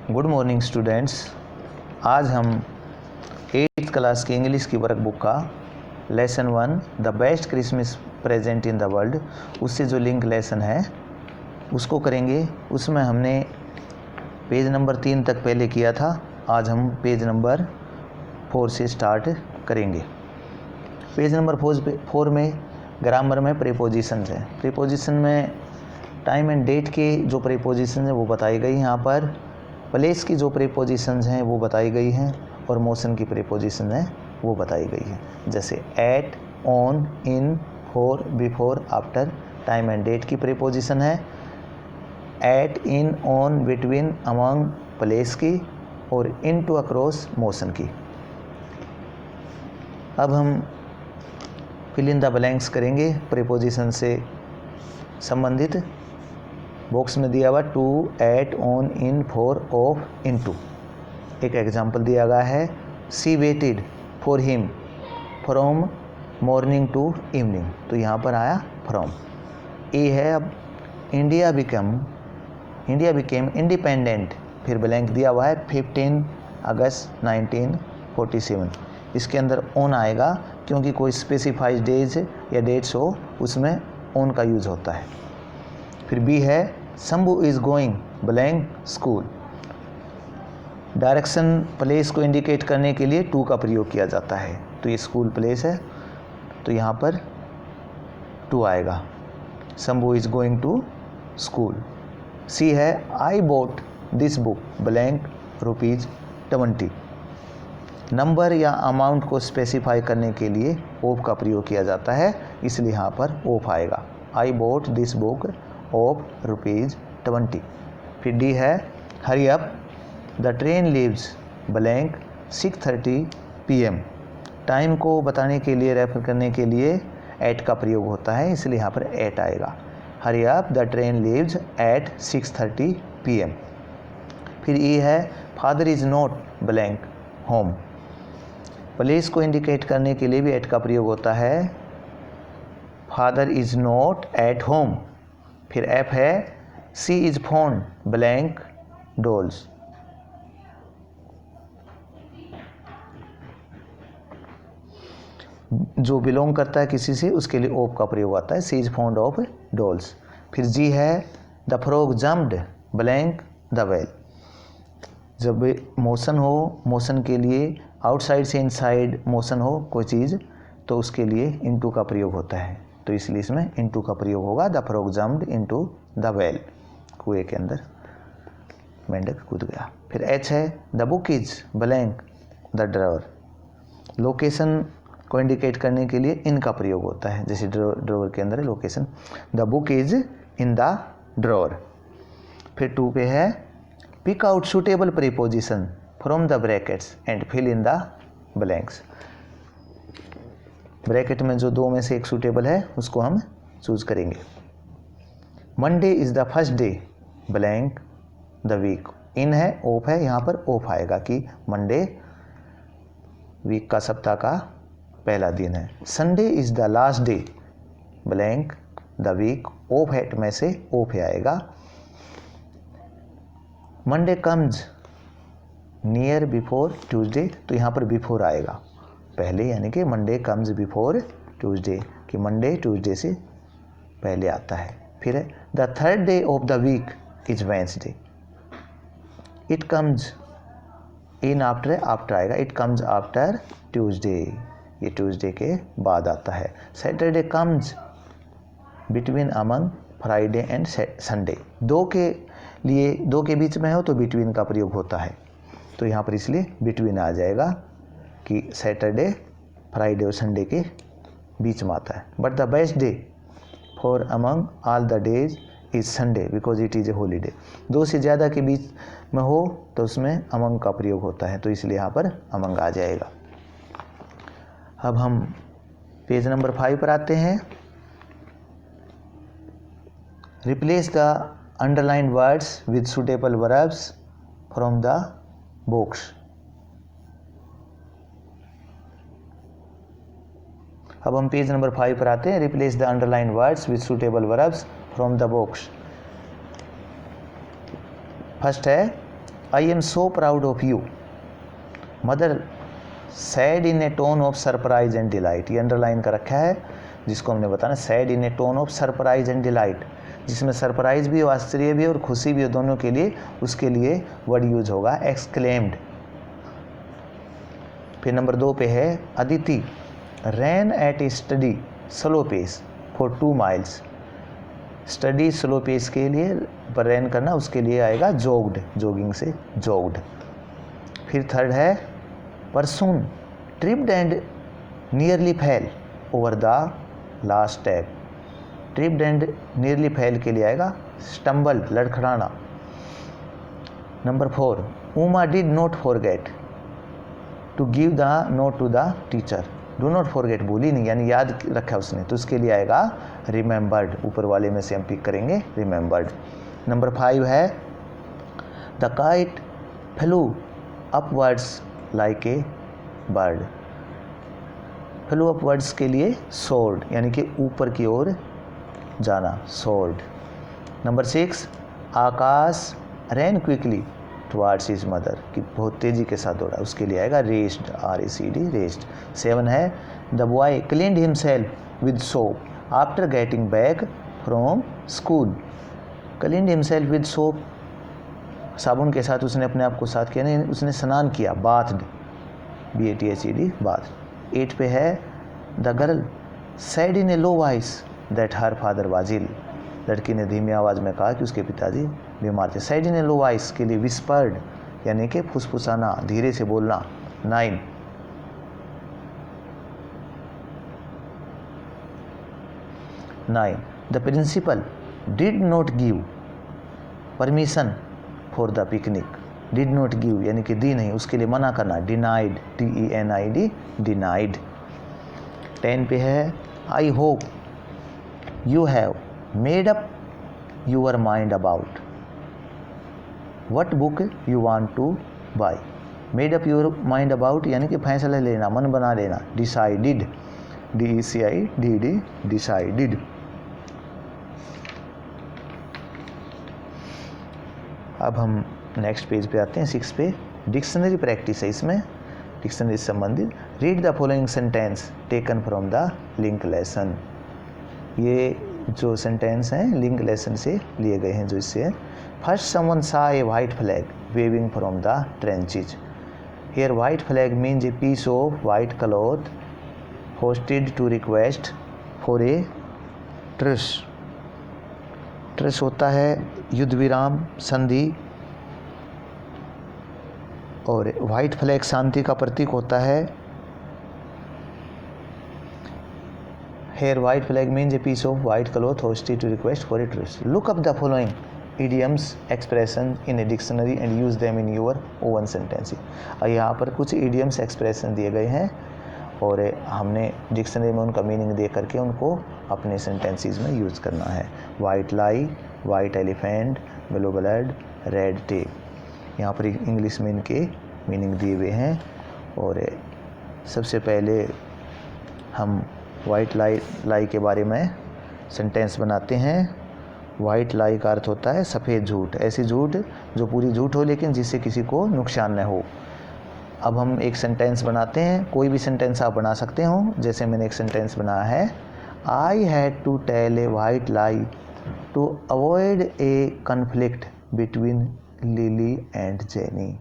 Good morning students. आज हम 8th class की इंग्लिश की वर्कबुक का lesson 1 the best Christmas present in the world, उससे जो लिंक लेसन है उसको करेंगे। उसमें हमने पेज नंबर 3 तक पहले किया था। आज हम पेज नंबर 4 से स्टार्ट करेंगे। पेज नंबर 4 में ग्रामर में प्रीपोजिशंस हैं। प्रीपोजिशन में टाइम एंड डेट के जो प्रीपोजिशन हैं वो बताई गई हैं। यहाँ पर प्लेस की जो प्रीपोजिशंस हैं वो बताई गई हैं और मोशन की प्रीपोजिशन है वो बताई गई है। जैसे at, on, in, for, before, after. Time and date की प्रीपोजिशन है at, in, on, between, among place की, और इन टू, अक्रॉस मोशन की। अब हम फिल इन द ब्लैंक्स करेंगे प्रीपोजिशन से संबंधित। बॉक्स में दिया हुआ to, at, on, in, for, of, into. एक एग्जाम्पल दिया गया है she waited for him from morning to evening, तो यहाँ पर आया फ्रॉम। ए है अब इंडिया बिकेम इंडिपेंडेंट, फिर ब्लैंक दिया हुआ है 15 अगस्त 1947। इसके अंदर ऑन आएगा क्योंकि कोई स्पेसिफाइड डेज या डेट्स हो उसमें ऑन का यूज़ होता है। फिर बी है Shambhu is going blank school. Direction place को इंडिकेट करने के लिए टू का प्रयोग किया जाता है, तो ये स्कूल प्लेस है तो यहाँ पर टू आएगा। Shambhu is going to school. C है I bought this book blank ₹20। Number या अमाउंट को स्पेसिफाई करने के लिए ऑफ का प्रयोग किया जाता है, इसलिए यहाँ पर ऑफ आएगा। आई बोट दिस बुक ऑफ ₹20। फिर डी है hurry up the train leaves blank 6:30 PM। Time को बताने के लिए, रेफर करने के लिए एट का प्रयोग होता है, इसलिए यहाँ पर एट आएगा। Hurry up the train leaves eight 6:30 PM। फिर ई है father is not blank home. Place को इंडिकेट करने के लिए भी एट का प्रयोग होता है। Father is not at home. फिर एफ है सी इज़ फोन ब्लैंक डॉल्स। जो बिलोंग करता है किसी से उसके लिए ऑफ का प्रयोग आता है। सी इज़ फॉन्ड ऑफ डॉल्स। फिर जी है the frog jumped blank the well. जब मोशन हो, मोशन के लिए आउटसाइड से इनसाइड मोशन हो कोई चीज़, तो उसके लिए इनटू का प्रयोग होता है, तो इसलिए इसमें इनटू का प्रयोग होगा। The frog jumped into the well. कुएं के अंदर मेंढक कूद गया। फिर एच है the book is blank the drawer. Location को इंडिकेट करने के लिए इन का प्रयोग होता है, जैसे ड्रॉवर के अंदर location. The book is in the drawer. फिर टू पे है pick out suitable preposition from the brackets and fill in the blanks. Bracket में जो दो में से एक सूटेबल है उसको हम चूज करेंगे। Monday is the first day blank the week. In है, ऑफ है, यहाँ पर ऑफ आएगा कि मंडे वीक का, सप्ताह का पहला दिन है। Sunday is the last day blank the week. Of है में से ऑफ आएगा। Monday comes near before Tuesday, तो यहाँ पर बिफोर आएगा पहले, यानी कि मंडे कम्स बिफोर ट्यूसडे, कि मंडे ट्यूसडे से पहले आता है। फिर है the third day of the week is Wednesday. It comes in after, after आएगा। इट कम्स आफ्टर ट्यूसडे, ये ट्यूसडे के बाद आता है। Saturday comes between among Friday and Sunday. दो के बीच में हो तो बिटवीन का प्रयोग होता है, तो यहाँ पर इसलिए बिटवीन आ जाएगा कि सैटरडे फ्राइडे और संडे के बीच में आता है। But the best day for among all the days is Sunday because it is a holiday. दो से ज़्यादा के बीच में हो तो उसमें अमंग का प्रयोग होता है, तो इसलिए यहाँ पर अमंग आ जाएगा। अब हम पेज नंबर 5 पर आते हैं। Replace the underlined words with suitable verbs from the books. अब हम पेज नंबर 5 पर आते हैं। Replace the underlined words with suitable verbs from the books. First है I am so proud of you. Mother said in a tone of surprise and delight, ये underline कर रखा है जिसको हमने बताना, said in a tone of surprise and delight, जिसमें surprise भी हो, आश्चर्य भी हो और खुशी भी हो, दोनों के लिए, उसके लिए वर्ड यूज होगा एक्सक्लेम्ड। फिर नंबर 2 पे है Aditi ran at steady slow pace for 2 miles। Steady slow pace के लिए पर रैन करना, उसके लिए आएगा जोग्ड, जोगिंग से जोग्ड। फिर थर्ड है person tripped and nearly fell over the last step. Tripped and nearly fell के लिए आएगा स्टम्बल, लड़खड़ाना। Number 4 Uma did not forget to give the note to the teacher. Do not forget भूली नहीं, यानी याद रखा उसने, तो उसके लिए आएगा रिमेंबर्ड, ऊपर वाले में से हम पिक करेंगे रिमेंबर्ड। नंबर 5 है the kite flu upwards like a bird. Flu upwards के लिए सोर्ड, यानी कि ऊपर की ओर जाना, सोर्ड। नंबर 6 आकाश रैन क्विकली टुवार्ड्स हिज मदर, कि बहुत तेज़ी के साथ दौड़ा, उसके लिए आएगा रेस्ड, RACD रेस्ड। 7 है the boy cleaned himself with soap after getting back from school. Cleaned himself with soap, साबुन के साथ उसने अपने आप को साथ किया, नहीं उसने स्नान किया, बाथड, BATHED बाथ। 8 पे है the girl said in a low voice that her father was ill. लड़की ने धीमी आवाज़ में कहा कि उसके पिताजी बीमार थे। Sad in a low voice के लिए विस्पर्ड, यानी कि फुसफुसाना, धीरे से बोलना। 9 the principal did not give permission for the picnic. Did not give यानी कि दी नहीं, उसके लिए मना करना, डिनाइड, DENID डिनाइड। 10 पे है I hope you have made up your mind about what book you want to buy. Made up your mind about यानी कि फैसला लेना, मन बना लेना, डिसाइडिड, DECIDD डिसाइडिड। अब हम नेक्स्ट पेज पे आते हैं, 6 पे डिक्शनरी प्रैक्टिस है, इसमें डिक्शनरी से संबंधित। Read the following sentence taken from the link lesson. ये जो सेंटेंस हैं लिंक लेसन से लिए गए हैं, जो इससे first someone saw a white flag waving from the trenches. Here white flag means a piece of white cloth hoisted to request for a truce. Truce होता है युद्ध विराम, संधि, और वाइट फ्लैग शांति का प्रतीक होता है। Here white flag means a piece of white cloth hosted to request for a truce. Look up the following idioms expressions in a dictionary and use them in your own sentences. और यहाँ पर कुछ idioms expression दिए गए हैं और हमने dictionary में उनका मीनिंग दे करके उनको अपने सेंटेंसेस में यूज़ करना है। White lie, white elephant, blue blood, red tape. यहाँ पर इंग्लिश में इनके मीनिंग दिए हुए हैं। और सबसे पहले हम वाइट लाई के बारे में सेंटेंस बनाते हैं। वाइट लाई का अर्थ होता है सफ़ेद झूठ, ऐसी झूठ जो पूरी झूठ हो लेकिन जिससे किसी को नुकसान न हो। अब हम एक सेंटेंस बनाते हैं, कोई भी सेंटेंस आप बना सकते हो। जैसे मैंने एक सेंटेंस बनाया है, I had to tell a white lie to avoid a conflict between Lily and Jenny.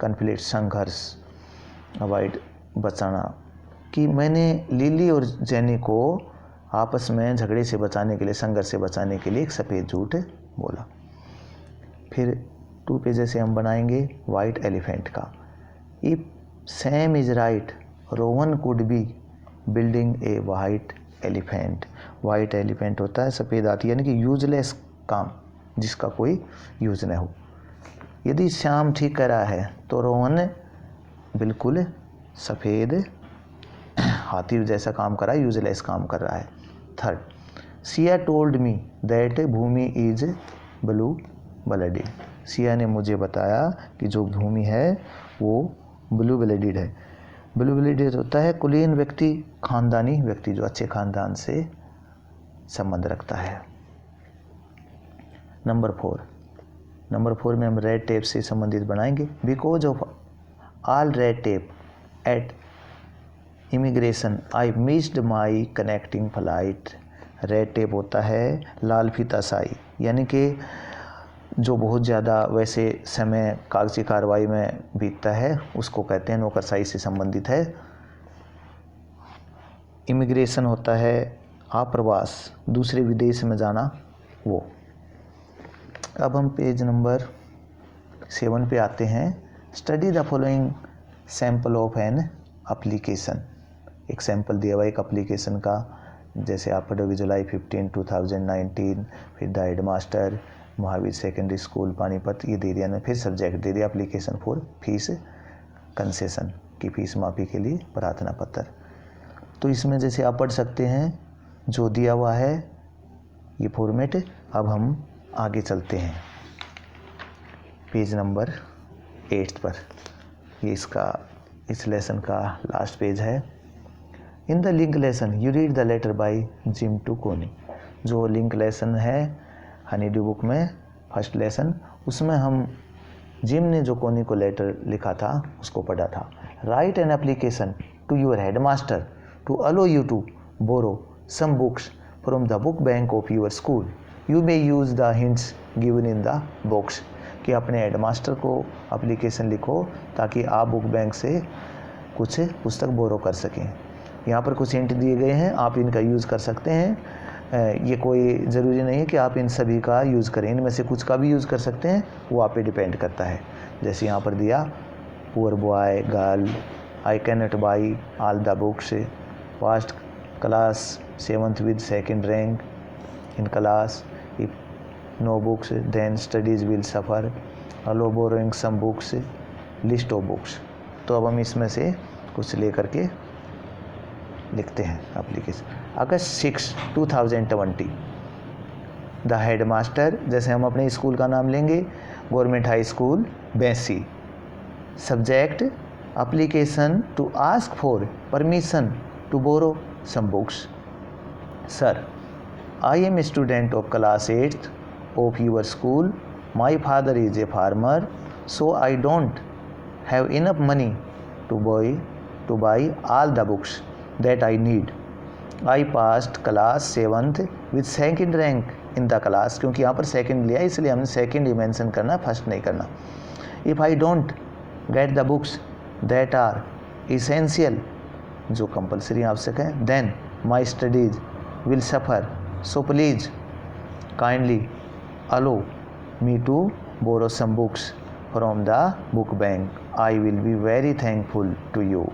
Conflict, संघर्ष, अवॉइड बचाना, कि मैंने लिली और जेनी को आपस में झगड़े से बचाने के लिए, संघर्ष से बचाने के लिए एक सफ़ेद झूठ बोला। फिर 2 पे जैसे हम बनाएंगे वाइट एलिफेंट का, if Sam is right Rowan could be building A white elephant. White elephant होता है सफ़ेद हाथी, यानी कि यूजलेस काम, जिसका कोई यूज न हो। यदि श्याम ठीक कह रहा है तो रोहन बिल्कुल सफ़ेद हाथी जैसा काम कर रहा है, यूजलेस काम कर रहा है। 3 Siya told me that Bhumi is blue blooded. Siya ने मुझे बताया कि जो भूमि है वो ब्लू ब्लडेड है। ब्लू ब्लडेड होता है कुलीन व्यक्ति, खानदानी व्यक्ति, जो अच्छे खानदान से संबंध रखता है। नंबर 4 नंबर 4 में हम रेड टेप से संबंधित बनाएंगे। Because of all red tape at immigration I missed my connecting flight. Red tape होता है लाल फीताशाही, यानी कि जो बहुत ज़्यादा वैसे समय कागजी कार्रवाई में बीतता है उसको कहते हैं नौकरशाही से संबंधित है। इमिग्रेशन होता है आप्रवास, दूसरे विदेश में जाना वो। अब हम पेज नंबर 7 पे आते हैं। Study the following sample of an application. एक सैम्पल दिया हुआ एक एप्लीकेशन का, जैसे आप पढ़ोगे जुलाई 15, 2019, फिर the headmaster, Mahavir secondary school Panipat, ये दे दिया ना। फिर सब्जेक्ट दे दिया एप्लीकेशन फॉर फीस कंसेशन की फीस माफ़ी के लिए प्रार्थना पत्र। तो इसमें जैसे आप पढ़ सकते हैं जो दिया हुआ है ये फॉर्मेट। अब हम आगे चलते हैं पेज नंबर 8 पर। ये इस लेसन का लास्ट पेज है। In the link lesson you read the letter by Jim to Connie. जो लिंक लेसन है हनीड्यू बुक में फर्स्ट लेसन, उसमें हम जिम ने जो कोनी को लेटर लिखा था उसको पढ़ा था। Write an application to your headmaster to allow you to borrow some books from the book bank of your school. You may use the hints given in the books. कि अपने हेडमास्टर को application लिखो ताकि आप book bank से कुछ पुस्तक बोरो कर सकें। यहाँ पर कुछ हिंट दिए गए हैं, आप इनका यूज़ कर सकते हैं। ये कोई ज़रूरी नहीं है कि आप इन सभी का यूज़ करें, इनमें से कुछ का भी यूज़ कर सकते हैं, वो आप पे डिपेंड करता है। जैसे यहाँ पर दिया poor boy girl, I can not buy all the books, first class 7th with second rank in class, if no books then studies will suffer, allow borrowing some books, list of books. तो अब हम इसमें से कुछ ले करके लिखते हैं एप्लीकेशन। अगस्त 6, 2020 द हेडमास्टर, जैसे हम अपने स्कूल का नाम लेंगे government high school Baisi. Subject application to ask for permission to borrow some books. Sir, I am student of class 8th of your school. My father is a farmer so I don't have enough money to buy all the books that I need. I passed class 7th with second rank in the class। क्योंकि यहाँ पर second लिया इसलिए हमने second ही mention करना, first नहीं करना। If I don't get the books that are essential, जो कंपलसरी आवश्यक है, then my studies will suffer. So please kindly allow me to borrow some books from the book bank. I will be very thankful to you.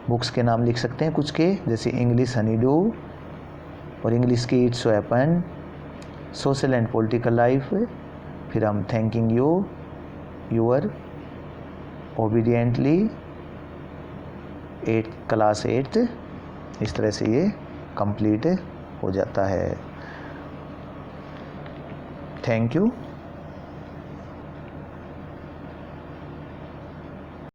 Books के नाम लिख सकते हैं कुछ के, जैसे इंग्लिश हनीड्यू और इंग्लिश की it's weapon, social and political life. फिर हम thanking you your obediently class 8th। इस तरह से ये कंप्लीट हो जाता है। Thank you.